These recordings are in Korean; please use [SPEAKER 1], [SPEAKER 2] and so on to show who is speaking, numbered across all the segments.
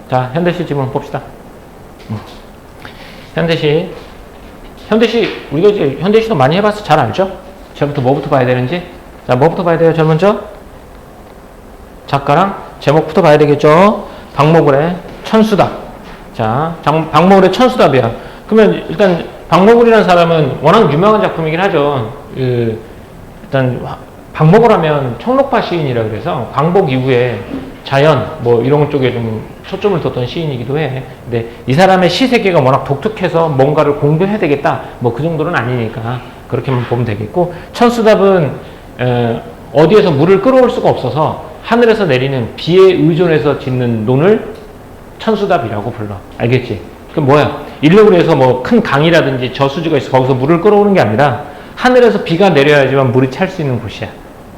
[SPEAKER 1] 자, 현대시 지문 봅시다. 현대시 우리가 이제 현대시도 많이 해봐서 잘 알죠? 제부터 뭐부터 봐야 되는지. 자, 뭐부터 봐야 돼요? 제일 먼저 작가랑 제목부터 봐야 되겠죠? 박모굴의 천수답. 자, 박모굴의 천수답이야. 그러면 일단 박모굴이라는 사람은 워낙 유명한 작품이긴 하죠. 일단 박모굴 하면 청록파 시인이라 그래서 광복 이후에 자연 뭐 이런 쪽에 좀 초점을 뒀던 시인이기도 해. 근데 이 사람의 시 세계가 워낙 독특해서 뭔가를 공부해야 되겠다 뭐 그 정도는 아니니까 그렇게만 보면 되겠고, 천수답은 어디에서 물을 끌어올 수가 없어서 하늘에서 내리는 비에 의존해서 짓는 논을 천수답이라고 불러. 알겠지? 그럼 뭐야? 인력으로 해서 뭐 큰 강이라든지 저수지가 있어 거기서 물을 끌어오는 게 아니라 하늘에서 비가 내려야지만 물이 찰 수 있는 곳이야.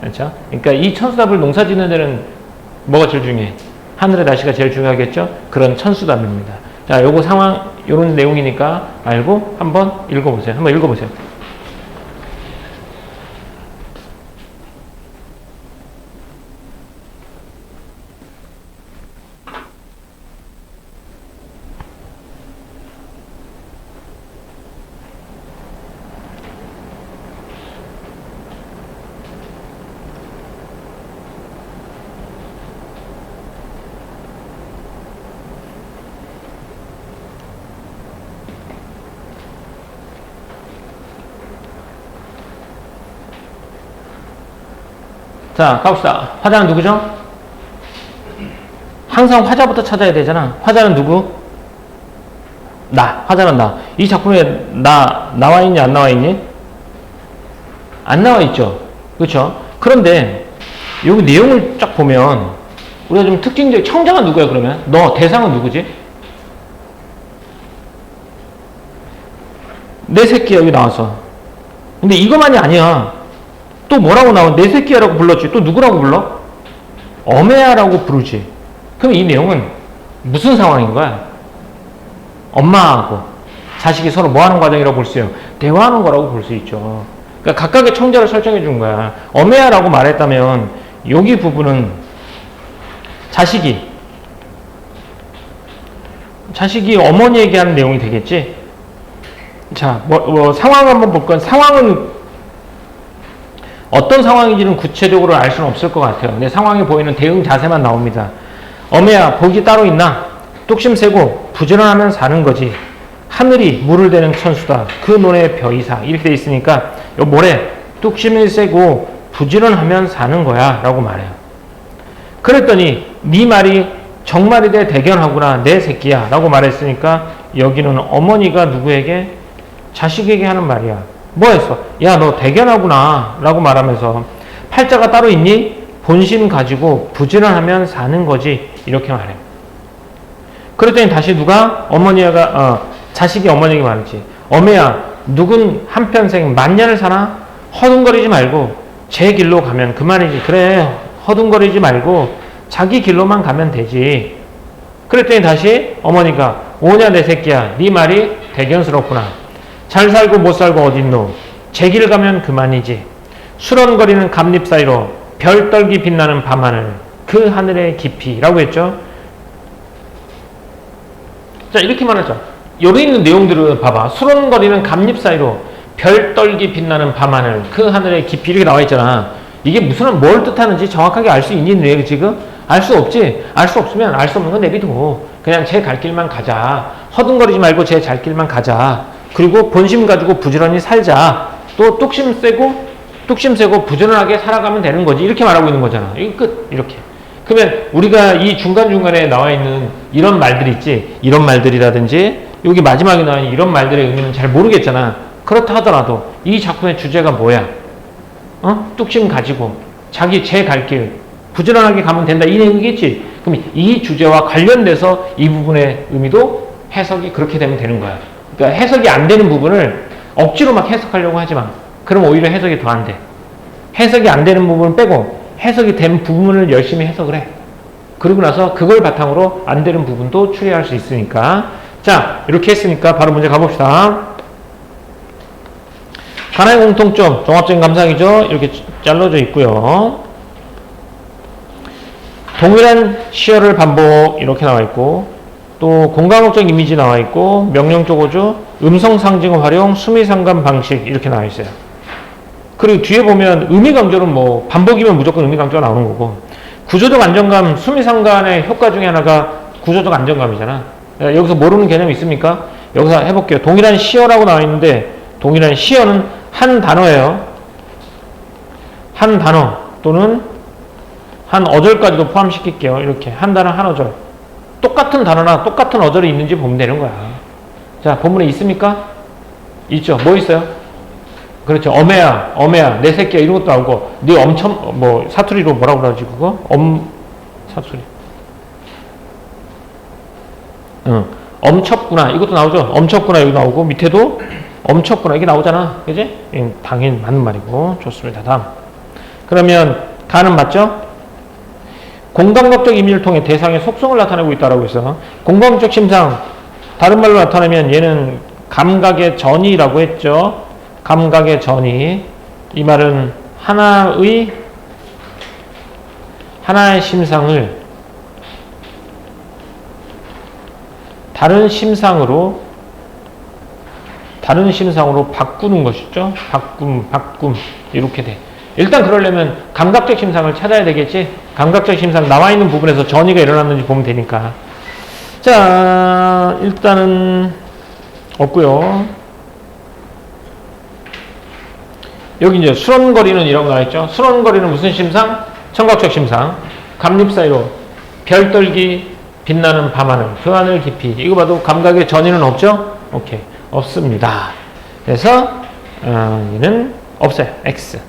[SPEAKER 1] 그렇죠? 그러니까 이 천수답을 농사 짓는 데는 뭐가 제일 중요해? 하늘의 날씨가 제일 중요하겠죠? 그런 천수답입니다. 자, 요거 상황, 요런 내용이니까 알고 한번 읽어보세요. 한번 읽어보세요. 자, 가봅시다. 화자는 누구죠? 항상 화자부터 찾아야 되잖아. 화자는 누구? 나. 화자는 나. 이 작품에 나와 있니? 안 나와 있니? 안 나와 있죠. 그렇죠? 그런데 여기 내용을 쫙 보면 우리가 좀 특징적, 청자가 누구야 그러면? 너, 대상은 누구지? 내 새끼야 여기 나와서. 근데 이것만이 아니야. 또 뭐라고 내 새끼야라고 불렀지. 또 누구라고 불러? 어메야라고 부르지. 그럼 이 내용은 무슨 상황인 거야? 엄마하고 자식이 서로 뭐 하는 과정이라고 볼 수 있어요? 대화하는 거라고 볼 수 있죠. 그러니까 각각의 청자를 설정해 준 거야. 어메야라고 말했다면 여기 부분은 자식이 어머니에게 하는 내용이 되겠지. 자, 상황 한번 볼 건, 상황은 어떤 상황인지는 구체적으로 알 수는 없을 것 같아요. 근데 상황에 보이는 대응 자세만 나옵니다. 어메야, 복이 따로 있나? 뚝심 세고 부지런하면 사는 거지. 하늘이 물을 대는 천수다. 그 논의 벼이사. 이렇게 돼 있으니까 요 뭐래? 뚝심이 세고 부지런하면 사는 거야 라고 말해요. 그랬더니 네 말이 정말이되 대견하구나 내 새끼야 라고 말했으니까 여기는 어머니가 누구에게? 자식에게 하는 말이야. 뭐 했어? 야, 너 대견하구나 라고 말하면서 팔자가 따로 있니? 본심 가지고 부지런하면 사는 거지. 이렇게 말해요. 그랬더니 다시 누가? 자식이 어머니에게 말했지. 어메야, 누군 한평생 만년을 사나? 허둥거리지 말고 제 길로 가면 그만이지. 그래, 허둥거리지 말고 자기 길로만 가면 되지. 그랬더니 다시 어머니가 오냐 내 새끼야, 네 말이 대견스럽구나. 잘 살고 못 살고 어딨노? 제 길 가면 그만이지. 수런거리는 감잎 사이로 별 떨기 빛나는 밤하늘 그 하늘의 깊이라고 했죠. 자, 이렇게 말하죠. 여기 있는 내용들을 봐봐. 수런거리는 감잎 사이로 별 떨기 빛나는 밤하늘 그 하늘의 깊이 이렇게 나와 있잖아. 이게 뭘 뜻하는지 정확하게 알 수 있니? 내 지금? 알 수 없지. 알 수 없으면 알 수 없는 건 내비둬. 그냥 제 갈 길만 가자. 허둥거리지 말고 제 갈 길만 가자. 그리고 본심 가지고 부지런히 살자. 또 뚝심 세고 부지런하게 살아가면 되는 거지. 이렇게 말하고 있는 거잖아. 이거 끝. 이렇게. 그러면 우리가 이 중간중간에 나와 있는 이런 말들 있지. 이런 말들이라든지 여기 마지막에 나와 있는 이런 말들의 의미는 잘 모르겠잖아. 그렇다 하더라도 이 작품의 주제가 뭐야? 뚝심 가지고 자기 제 갈 길 부지런하게 가면 된다. 이 내용이겠지. 그럼 이 주제와 관련돼서 이 부분의 의미도 해석이 그렇게 되면 되는 거야. 그러니까 해석이 안 되는 부분을 억지로 막 해석하려고 하지 마. 그럼 오히려 해석이 더 안 돼. 해석이 안 되는 부분을 빼고 해석이 된 부분을 열심히 해석을 해. 그러고 나서 그걸 바탕으로 안 되는 부분도 추리할 수 있으니까. 자, 이렇게 했으니까 바로 문제 가봅시다. 하나의 공통점, 종합적인 감상이죠. 이렇게 잘라져 있고요. 동일한 시어를 반복 이렇게 나와 있고 또 공간학적 이미지 나와 있고, 명령적 어조, 음성 상징어 활용, 수미 상관 방식 이렇게 나와 있어요. 그리고 뒤에 보면 의미 강조는 뭐 반복이면 무조건 의미 강조가 나오는 거고, 구조적 안정감, 수미 상관의 효과 중에 하나가 구조적 안정감이잖아. 여기서 모르는 개념이 있습니까? 여기서 해볼게요. 동일한 시어라고 나와 있는데, 동일한 시어는 한 단어예요. 한 단어 또는 한 어절까지도 포함시킬게요. 이렇게 한 단어 한 어절, 똑같은 단어나 똑같은 어절이 있는지 보면 되는 거야. 자, 본문에 있습니까? 있죠. 뭐 있어요? 그렇죠. 어메야, 내 새끼야 이런 것도 나오고, 네 엄청 뭐 사투리로 뭐라고 그러지 그거? 사투리. 엄쳤구나 이것도 나오죠. 엄쳤구나 여기 나오고, 밑에도 엄쳤구나 이게 나오잖아. 그지? 당연히 맞는 말이고. 좋습니다. 다음. 그러면 가는 맞죠? 공감각적 이미지를 통해 대상의 속성을 나타내고 있다라고 해서, 공감적 심상, 다른 말로 나타내면 얘는 감각의 전이라고 했죠. 감각의 전이. 이 말은 하나의 심상을 다른 심상으로 바꾸는 것이죠. 바꿈 이렇게 돼. 일단 그러려면 감각적 심상을 찾아야 되겠지. 감각적 심상 나와 있는 부분에서 전이가 일어났는지 보면 되니까. 자, 일단은 없고요. 여기 이제 수런거리는 이런 거 나와있죠. 수런거리는 무슨 심상? 청각적 심상. 감립 사이로 별떨기 빛나는 밤하늘 그 하늘 깊이. 이거 봐도 감각의 전이는 없죠? 오케이, 없습니다. 그래서 얘는 없어요. X.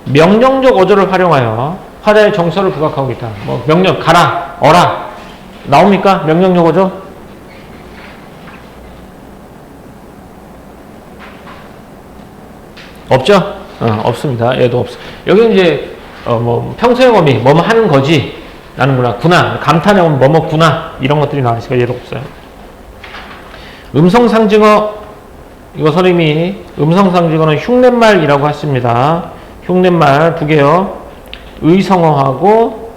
[SPEAKER 1] 명령적 어조를 활용하여 화자의 정서를 부각하고 있다. 뭐 명령, 가라, 어라 나옵니까? 명령적 어조? 없죠? 없습니다. 얘도 없어. 여기 이제 뭐 평소형 어미 뭐뭐 하는 거지 라는구나, 구나, 감탄형 뭐뭐 구나 이런 것들이 나왔으니까 얘도 없어요. 음성 상징어, 이거 선생님이 음성 상징어는 흉내말이라고 했습니다. 흉내말 두 개요. 의성어하고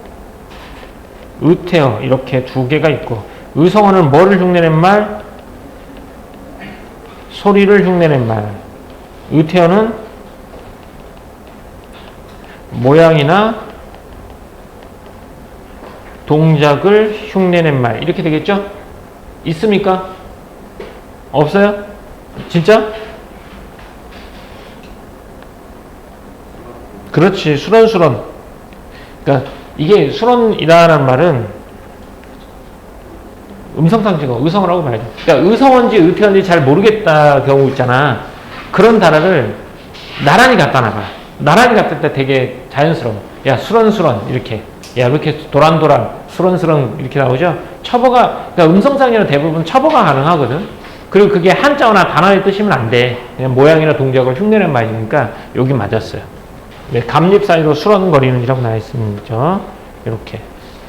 [SPEAKER 1] 의태어 이렇게 두 개가 있고, 의성어는 뭐를 흉내낸 말? 소리를 흉내낸 말. 의태어는 모양이나 동작을 흉내낸 말. 이렇게 되겠죠? 있습니까? 없어요? 진짜? 그렇지. 수런. 그러니까 이게 수런이라는 말은 음성상징어, 의성어라고 말이죠. 그러니까 의성어인지 의태어인지 잘 모르겠다 경우 있잖아. 그런 단어를 나란히 갖다 놔봐. 나란히 갖다 때 되게 자연스러워. 야, 수런 이렇게. 야, 이렇게 도란도란, 수런 이렇게 나오죠? 첩어가, 그러니까 음성상징어는 대부분 첩어가 가능하거든. 그리고 그게 한자어나 단어의 뜻이면 안 돼. 그냥 모양이나 동작을 흉내낸 말이니까 여기 맞았어요. 네, 감립 사이로 수런거리는 이라고 나와 있습니다. 이렇게.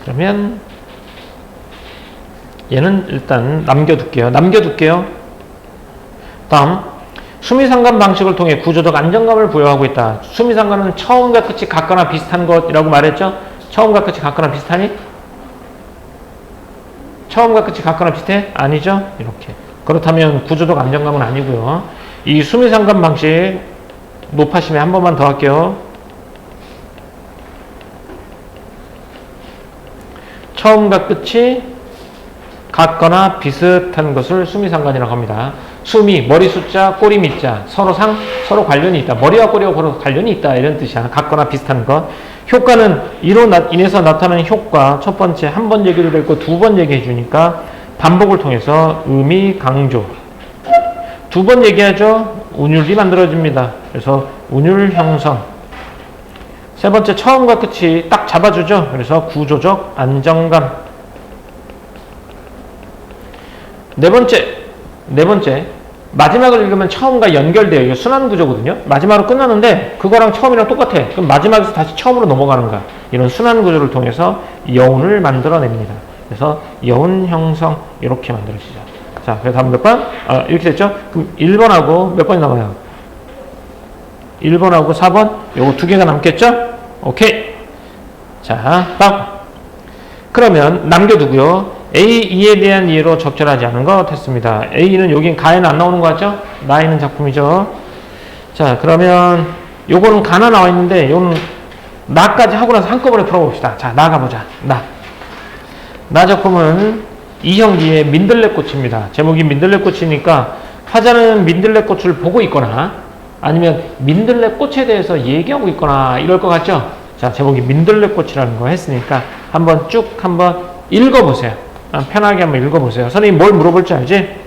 [SPEAKER 1] 그러면 얘는 일단 남겨둘게요. 다음, 수미상관 방식을 통해 구조적 안정감을 부여하고 있다. 수미상관은 처음과 끝이 같거나 비슷한 것이라고 말했죠? 처음과 끝이 같거나 비슷하니? 처음과 끝이 같거나 비슷해? 아니죠? 이렇게. 그렇다면 구조적 안정감은 아니고요. 이 수미상관 방식 높아심에 한 번만 더 할게요. 처음과 끝이 같거나 비슷한 것을 수미상관이라고 합니다. 수미, 머리 숫자, 꼬리 밑자, 서로 관련이 있다. 머리와 꼬리와 서로 관련이 있다. 이런 뜻이야. 같거나 비슷한 것. 효과는 이로 인해서 나타나는 효과. 첫 번째, 한 번 얘기를 했고 두 번 얘기해 주니까 반복을 통해서 의미 강조. 두 번 얘기하죠. 운율이 만들어집니다. 그래서 운율 형성. 세 번째, 처음과 끝이 딱 잡아주죠. 그래서 구조적 안정감. 네 번째, 마지막을 읽으면 처음과 연결돼요. 이게 순환 구조거든요. 마지막으로 끝나는데 그거랑 처음이랑 똑같아. 그럼 마지막에서 다시 처음으로 넘어가는 거야. 이런 순환 구조를 통해서 여운을 만들어냅니다. 그래서 여운 형성 이렇게 만들어지죠. 자, 그래서 다음 몇 번? 이렇게 됐죠? 그럼 1번하고 몇 번이 남아요? 1번하고 4번? 요거 두 개가 남겠죠? 오케이. 자, 다음. 그러면 남겨두고요. A, E에 대한 이해로 적절하지 않은 거 됐습니다. A는 여긴 가에는 안 나오는 거 같죠? 나 있는 작품이죠. 자, 그러면 요거는 가나 나와 있는데 요는 나까지 하고 나서 한꺼번에 풀어봅시다. 자, 나 가보자. 나 작품은 이형기의 민들레꽃입니다. 제목이 민들레꽃이니까 화자는 민들레꽃을 보고 있거나 아니면 민들레꽃에 대해서 얘기하고 있거나 이럴 것 같죠? 자, 제목이 민들레꽃이라는 거 했으니까 한번 쭉 한번 읽어보세요. 편하게 한번 읽어보세요. 선생님 뭘 물어볼지 알지?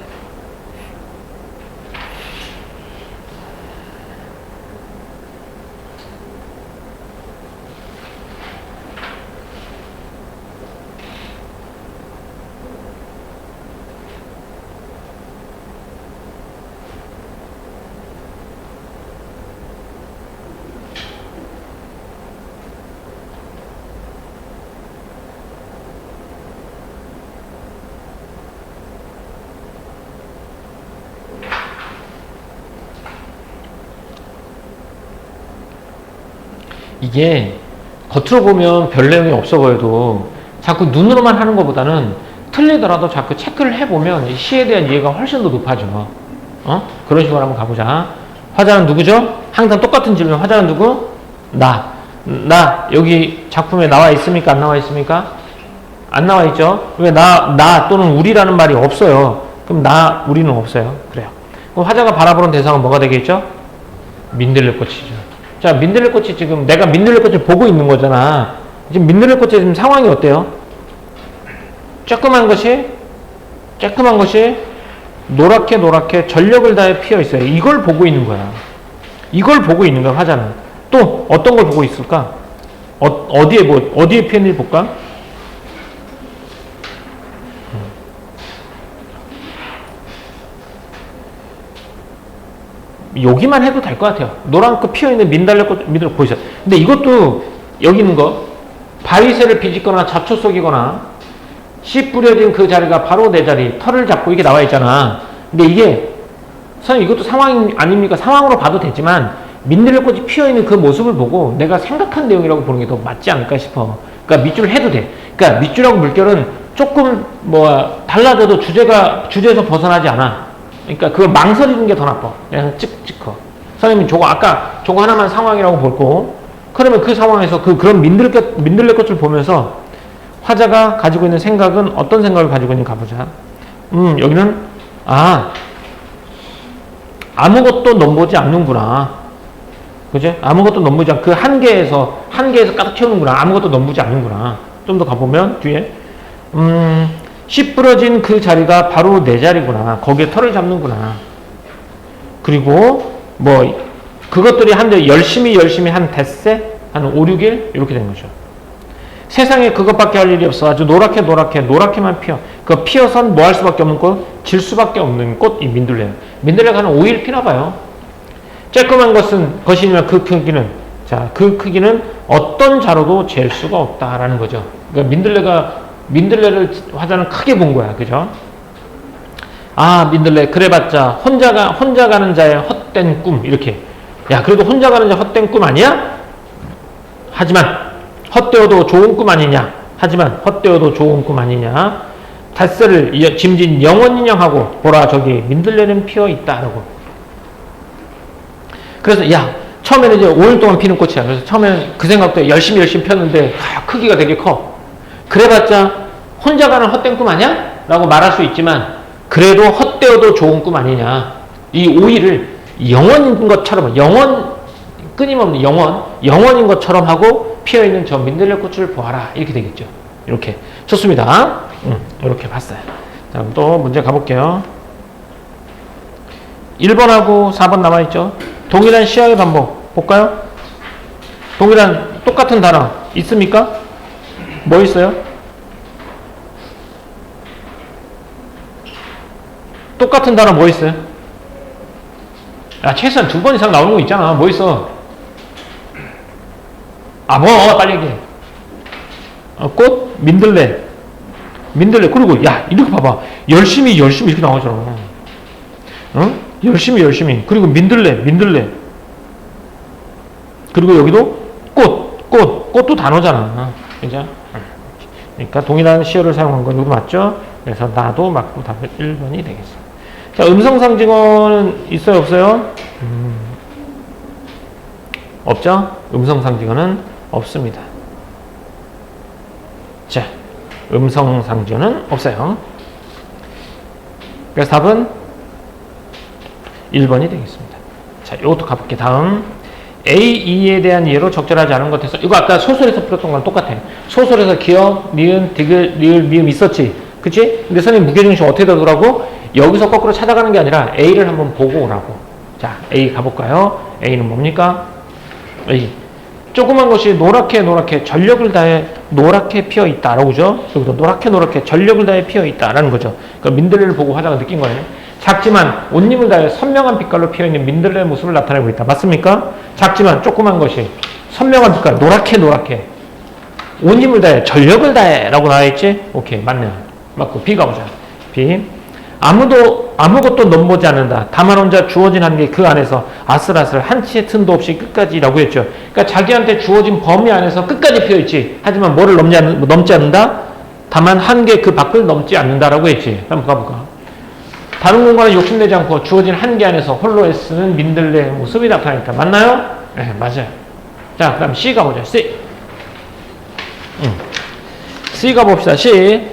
[SPEAKER 1] 이게 겉으로 보면 별 내용이 없어 보여도 자꾸 눈으로만 하는 것보다는 틀리더라도 자꾸 체크를 해보면 이 시에 대한 이해가 훨씬 더 높아져. 그런 식으로 한번 가보자. 화자는 누구죠? 항상 똑같은 질문. 화자는 누구? 나 여기 작품에 나와 있습니까? 안 나와 있습니까? 안 나와 있죠? 왜 나 또는 우리라는 말이 없어요. 그럼 우리는 없어요. 그래요. 그럼 화자가 바라보는 대상은 뭐가 되겠죠? 민들레꽃이죠. 자, 민들레꽃이 지금 내가 민들레꽃을 보고 있는 거잖아. 지금 민들레꽃의 지금 상황이 어때요? 쬐끄만 것이 노랗게 전력을 다해 피어 있어요. 이걸 보고 있는 거야. 이걸 보고 있는 거야, 화자는. 또 어떤 걸 보고 있을까? 어디에 피었는지 볼까? 여기만 해도 될 것 같아요. 노랗게 피어있는 민들레꽃 보이세요? 근데 이것도 여기 있는 거 바위새를 비집거나 잡초 속이거나 씨 뿌려진 그 자리가 바로 내 자리, 털을 잡고 이게 나와 있잖아. 근데 이게 선생님 이것도 상황 아닙니까? 상황으로 봐도 되지만 민들레꽃이 피어있는 그 모습을 보고 내가 생각한 내용이라고 보는 게 더 맞지 않을까 싶어. 그러니까 밑줄 해도 돼. 그러니까 밑줄하고 물결은 조금 달라져도 주제에서 벗어나지 않아. 그러니까 그걸 망설이는 게 더 나빠. 그냥 찍어. 선생님이 아까 저거 하나만 상황이라고 볼 거고, 그러면 그 상황에서 그런 민들레꽃을 보면서 화자가 가지고 있는 생각은 어떤 생각을 가지고 있는지 가보자. 여기는 아무것도 넘보지 않는구나. 그지? 아무것도 넘보지 않고 그 한계에서 가득 채우는구나. 아무것도 넘보지 않는구나. 좀 더 가보면 뒤에 씨 부러진 그 자리가 바로 내 자리구나. 거기에 털을 잡는구나. 그리고 그것들이 열심히 한 닷새? 한 5, 6일? 이렇게 된 거죠. 세상에 그것밖에 할 일이 없어. 아주 노랗게만 피어. 그 피어선 뭐 할 수밖에 없는 꽃? 질 수밖에 없는 꽃, 이 민들레. 민들레가 한 5일 피나 봐요. 쬐끄만 것이면 그 크기는, 그 크기는 어떤 자로도 잴 수가 없다라는 거죠. 그러니까 민들레를 화자는 크게 본 거야. 그죠? 민들레, 그래봤자, 혼자 가는 자의 헛된 꿈. 이렇게. 야, 그래도 혼자 가는 자 헛된 꿈 아니야? 하지만, 헛되어도 좋은 꿈 아니냐? 닷새를 짐진 영원인형하고, 보라, 저기, 민들레는 피어 있다라고. 그래서, 처음에는 이제 5일 동안 피는 꽃이야. 그래서 처음에는 그 생각도 열심히 폈는데, 크기가 되게 커. 그래봤자, 혼자 가는 헛된 꿈 아니야? 라고 말할 수 있지만, 그래도 헛되어도 좋은 꿈 아니냐. 이 5일을 영원인 것처럼, 끊임없는 영원인 것처럼 하고 피어있는 저 민들레꽃을 보아라. 이렇게 되겠죠. 이렇게. 좋습니다. 이렇게 봤어요. 자, 또 문제 가볼게요. 1번하고 4번 남아있죠. 동일한 시야의 반복. 볼까요? 똑같은 단어 있습니까? 뭐 있어요? 똑같은 단어 뭐 있어요? 최소한 2번 이상 나오는 거 있잖아. 뭐 있어? 빨리 얘기해. 꽃, 민들레. 그리고, 이렇게 봐봐. 열심히 이렇게 나오잖아. 열심히. 그리고 민들레. 그리고 여기도 꽃도 단어잖아. 그죠? 그러니까 동일한 시어를 사용한 건 누구 맞죠? 그래서 나도 맞고 답은 1번이 되겠습니다. 자, 음성상징어는 있어요, 없어요? 없죠? 음성상징어는 없습니다. 자, 음성상징어는 없어요. 그래서 답은 1번이 되겠습니다. 자, 이것도 가볼게요. 다음. A, E에 대한 예로 적절하지 않은 것에서, 이거 아까 소설에서 풀었던 거랑 똑같아요. 소설에서 기역, 니은, 디귿, 리을, 미음 있었지. 그치? 근데 선생님 무게중심 어떻게 되더라고? 여기서 거꾸로 찾아가는 게 아니라 A를 한번 보고 오라고. 자, A 가볼까요? A는 뭡니까? A. 조그만 것이 노랗게 전력을 다해 노랗게 피어 있다라고 그죠? 여기도 노랗게 전력을 다해 피어 있다라는 거죠. 그러니까 민들레를 보고 화자가 느낀 거예요. 작지만 온님을 다해 선명한 빛깔로 피어 있는 민들레의 모습을 나타내고 있다. 맞습니까? 작지만 조그만 것이 선명한 빛깔, 노랗게 온님을 다해 전력을 다해 라고 나와있지? 오케이, 맞네요. 맞고 B 가보자. B. 아무것도 넘보지 않는다. 다만 혼자 주어진 한계 그 안에서 아슬아슬 한치의 틈도 없이 끝까지라고 했죠. 그러니까 자기한테 주어진 범위 안에서 끝까지 피어있지. 하지만 뭐를 넘지 않는다? 다만 한계 그 밖을 넘지 않는다라고 했지. 한번 가볼까? 다른 공간에 욕심내지 않고 주어진 한계 안에서 홀로 애쓰는 민들레의 모습이 나타나니까. 맞나요? 네, 맞아요. 자, 그 다음 C 가보자. C. C 가봅시다. C.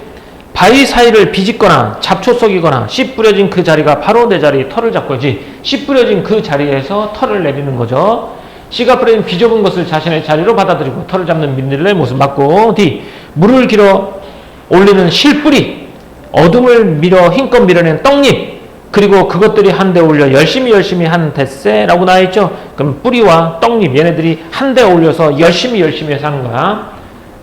[SPEAKER 1] 바위 사이를 비집거나 잡초 썩이거나 씨 뿌려진 그 자리가 바로 내 자리 털을 잡고지. 씨 뿌려진 그 자리에서 털을 내리는 거죠. 씨가 뿌려진 비좁은 것을 자신의 자리로 받아들이고 털을 잡는 민들레의 모습. 맞고 D. 물을 길어 올리는 실뿌리, 어둠을 힘껏 밀어낸 떡잎, 그리고 그것들이 한데 올려 열심히 한 데세라고 나와있죠. 그럼 뿌리와 떡잎 얘네들이 한데 올려서 열심히 해서 하는 거야.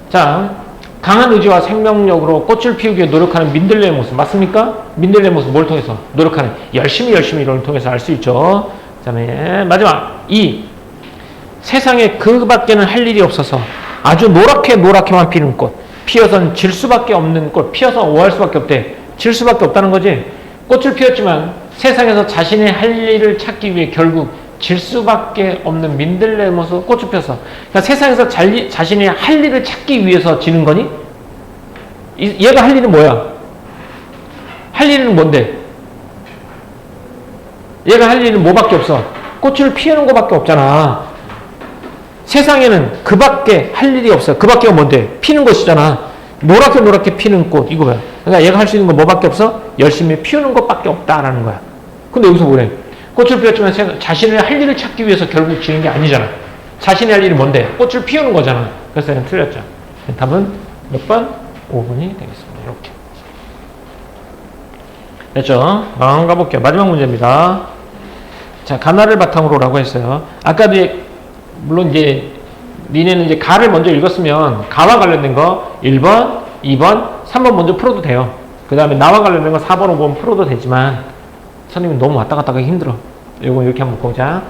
[SPEAKER 1] 자, 강한 의지와 생명력으로 꽃을 피우기 위해 노력하는 민들레의 모습. 맞습니까? 민들레의 모습 뭘 통해서? 노력하는 열심히 이론을 통해서 알 수 있죠. 그 다음에 마지막 2. 세상에 그 밖에는 할 일이 없어서 아주 노랗게만 피는 꽃, 피어선 질 수밖에 없는 꽃, 피어서 오할 수밖에 없대. 질 수밖에 없다는 거지. 꽃을 피웠지만 세상에서 자신의 할 일을 찾기 위해 결국 질 수밖에 없는 민들레의 모습. 꽃을 펴서. 그러니까 세상에서 자신의 할 일을 찾기 위해서 지는 거니? 얘가 할 일은 뭐야? 할 일은 뭔데? 얘가 할 일은 뭐밖에 없어? 꽃을 피우는 것밖에 없잖아. 세상에는 그 밖에 할 일이 없어. 그 밖에 뭔데? 피는 것이잖아. 노랗게 피는 꽃. 이거 뭐야? 그러니까 얘가 할 수 있는 건 뭐밖에 없어? 열심히 피우는 것밖에 없다라는 거야. 근데 여기서 뭐래? 꽃을 피웠지만 자신의 할 일을 찾기 위해서 결국 지는 게 아니잖아. 자신의 할 일이 뭔데? 꽃을 피우는 거잖아. 그래서 얘는 틀렸죠. 답은 몇 번? 5번이 되겠습니다. 이렇게. 됐죠? 다음 가볼게요. 마지막 문제입니다. 자, 가나를 바탕으로라고 했어요. 아까도 물론 니네는 이제 가를 먼저 읽었으면 가와 관련된 거 1번, 2번, 3번 먼저 풀어도 돼요. 그 다음에 나와 관련된 거 4번, 5번 풀어도 되지만 선생님이 너무 왔다 갔다 하기 힘들어. 이거 이렇게 한번 보자.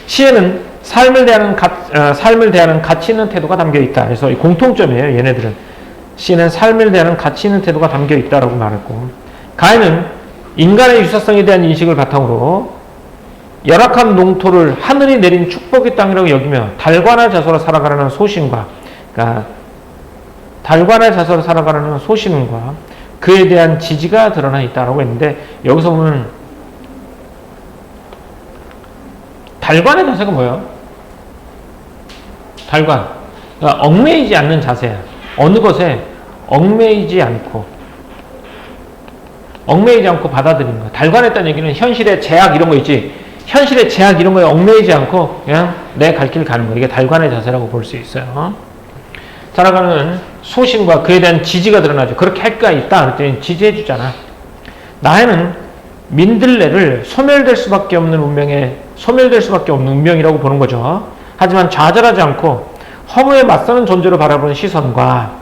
[SPEAKER 1] 시에는 삶을 대하는 가치 있는 태도가 담겨 있다. 그래서 공통점이에요. 얘네들은. 시는 삶을 대하는 가치 있는 태도가 담겨 있다라고 말했고, 가에는 인간의 유사성에 대한 인식을 바탕으로 열악한 농토를 하늘이 내린 축복의 땅이라고 여기며 달관의 자세로 살아가라는 소신과, 그러니까 달관의 자세로 살아가라는 소신과 그에 대한 지지가 드러나 있다라고 했는데, 여기서 보면 달관의 자세가 뭐예요? 달관. 그러니까 얽매이지 않는 자세야. 어느 것에 얽매이지 않고 받아들이는 거야. 달관했다는 얘기는 현실의 제약 이런 거 있지. 현실의 제약 이런 거에 얽매이지 않고 그냥 내 갈 길 가는 거. 이게 달관의 자세라고 볼 수 있어요. 살아가는 소신과 그에 대한 지지가 드러나죠. 그렇게 할 거 있다. 그랬더니 지지해 주잖아. 나에는 민들레를 소멸될 수밖에 없는 운명이라고 보는 거죠. 하지만 좌절하지 않고 허무에 맞서는 존재로 바라보는 시선과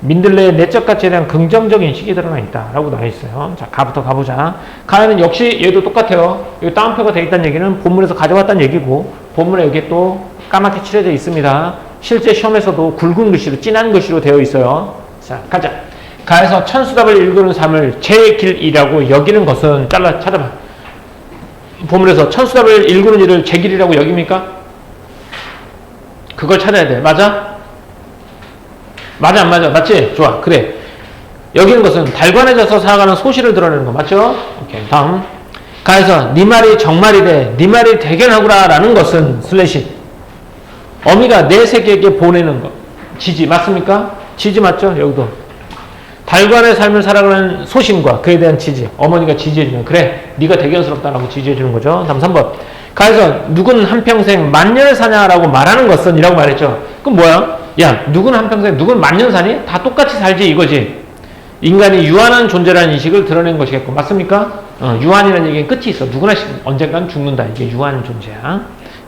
[SPEAKER 1] 민들레의 내적 가치에 대한 긍정적 인식이 드러나 있다라고 나와 있어요. 자, 가부터 가보자. 가에는 역시 얘도 똑같아요. 여기 따옴표가 되어 있다는 얘기는 본문에서 가져왔다는 얘기고, 본문에 여기 또 까맣게 칠해져 있습니다. 실제 시험에서도 굵은 글씨로, 진한 글씨로 되어 있어요. 자, 가자. 가에서 천수답을 읽는 삶을 제 길이라고 여기는 것은 찾아봐. 본문에서 천수답을 읽는 일을 제 길이라고 여깁니까? 그걸 찾아야 돼. 맞아? 맞아 안 맞아? 맞지? 좋아. 그래. 여기 있는 것은 달관해져서 살아가는 소시를 드러내는 거 맞죠? 오케이. 다음. 가에서 네 말이 정말이래. 네 말이 대견하구나 라는 것은 슬래시 어미가 내 새끼에게 보내는 거. 지지 맞습니까? 지지 맞죠? 여기도. 달관의 삶을 살아가는 소신과 그에 대한 지지. 어머니가 지지해주면 그래 네가 대견스럽다라고 지지해주는 거죠. 다음 3번. 가에서 누군 한평생 만년을 사냐라고 말하는 것은 이라고 말했죠. 그럼 뭐야? 야 누군 한평생 누군 만년 사니? 다 똑같이 살지 이거지. 인간이 유한한 존재라는 인식을 드러낸 것이겠고 맞습니까? 유한이라는 얘기는 끝이 있어. 누구나 언젠간 죽는다. 이게 유한 존재야.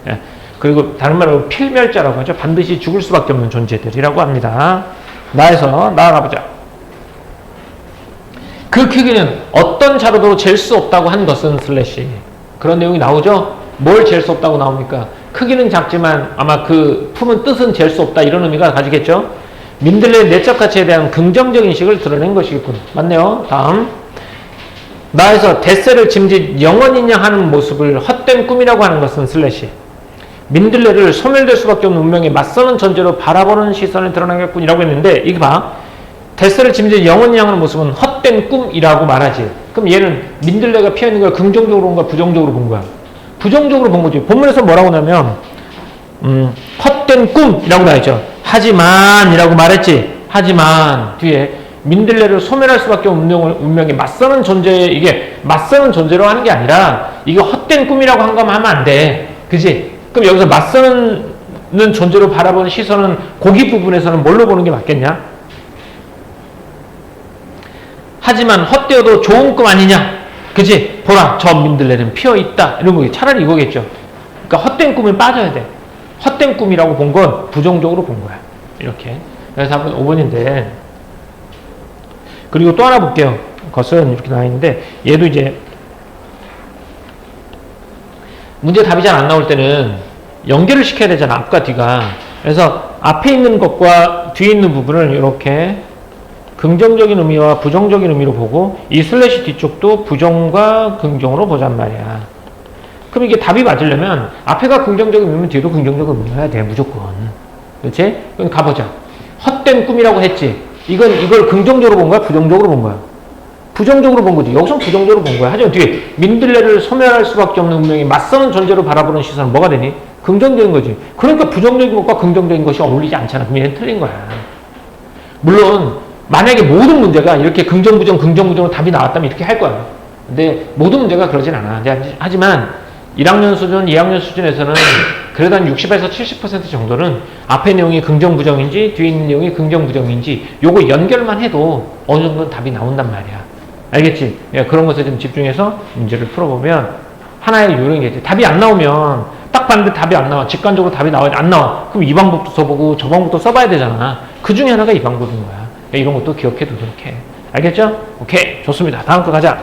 [SPEAKER 1] 예. 그리고 다른 말로 필멸자라고 하죠. 반드시 죽을 수밖에 없는 존재들이라고 합니다. 나에서 나아가보자. 그 크기는 어떤 자료도 잴 수 없다고 한 것은 슬래시 그런 내용이 나오죠. 뭘 잴 수 없다고 나옵니까? 크기는 작지만 아마 그 품은 뜻은 잴 수 없다 이런 의미가 가지겠죠. 민들레의 내적 가치에 대한 긍정적 인식을 드러낸 것이겠군. 맞네요. 다음. 나에서 뱃새를 짐짓 영원이냐 하는 모습을 헛된 꿈이라고 하는 것은 슬래시 민들레를 소멸될 수밖에 없는 운명에 맞서는 전제로 바라보는 시선을 드러내겠군이라고 했는데 이거 봐. 뱃새를 짐짓 영원이냐 하는 모습은 헛된 꿈이라고 말하지. 그럼 얘는 민들레가 피어있는 걸 긍정적으로 본 거야? 부정적으로 본 거야? 부정적으로 본 거지. 본문에서 뭐라고 하냐면 헛된 꿈이라고 나와있죠. 하지만 이라고 말했지. 하지만 뒤에 민들레를 소멸할 수밖에 없는 운명에 맞서는 존재 이게 맞서는 존재로 하는 게 아니라 이거 헛된 꿈이라고 한 거면 하면 안 돼. 그지? 그럼 여기서 맞서는 존재로 바라보는 시선은 고기 부분에서는 뭘로 보는 게 맞겠냐? 하지만 헛되어도 좋은 꿈 아니냐? 그지? 보라 저 민들레는 피어있다 이런 거 차라리 이거겠죠. 그러니까 헛된 꿈에 빠져야 돼. 헛된 꿈이라고 본 건 부정적으로 본 거야. 이렇게. 그래서 한번 5번인데 그리고 또 하나 볼게요. 것은 이렇게 나와 있는데 얘도 이제 문제 답이 잘 안 나올 때는 연결을 시켜야 되잖아. 앞과 뒤가. 그래서 앞에 있는 것과 뒤에 있는 부분을 이렇게 긍정적인 의미와 부정적인 의미로 보고 이 슬래시 뒤쪽도 부정과 긍정으로 보잔 말이야. 그럼 이게 답이 맞으려면 앞에가 긍정적인 의미면 뒤도 긍정적인 의미여야 돼. 무조건. 그렇지? 그럼 가보자. 헛된 꿈이라고 했지. 이걸 긍정적으로 본 거야? 부정적으로 본 거야? 부정적으로 본 거지. 여기서 부정적으로 본 거야. 하지만 뒤에 민들레를 소멸할 수밖에 없는 운명이 맞서는 존재로 바라보는 시선은 뭐가 되니? 긍정적인 거지. 그러니까 부정적인 것과 긍정적인 것이 어울리지 않잖아. 그럼 얘는 틀린 거야. 물론 만약에 모든 문제가 이렇게 긍정, 부정, 긍정, 부정으로 답이 나왔다면 이렇게 할 거야. 근데 모든 문제가 그러진 않아. 하지만 1학년 수준, 2학년 수준에서는 그래도 한 60에서 70% 정도는 앞에 내용이 긍정, 부정인지 뒤에 있는 내용이 긍정, 부정인지 요거 연결만 해도 어느 정도는 답이 나온단 말이야. 알겠지? 그런 것에 좀 집중해서 문제를 풀어보면 하나의 요령이겠지. 답이 안 나오면 딱 봤는데 답이 안 나와. 직관적으로 답이 안 나와. 그럼 이 방법도 써보고 저 방법도 써봐야 되잖아. 그 중에 하나가 이 방법인 거야. 이런 것도 기억해 두도록 해. 알겠죠? 오케이. 좋습니다. 다음 거 가자.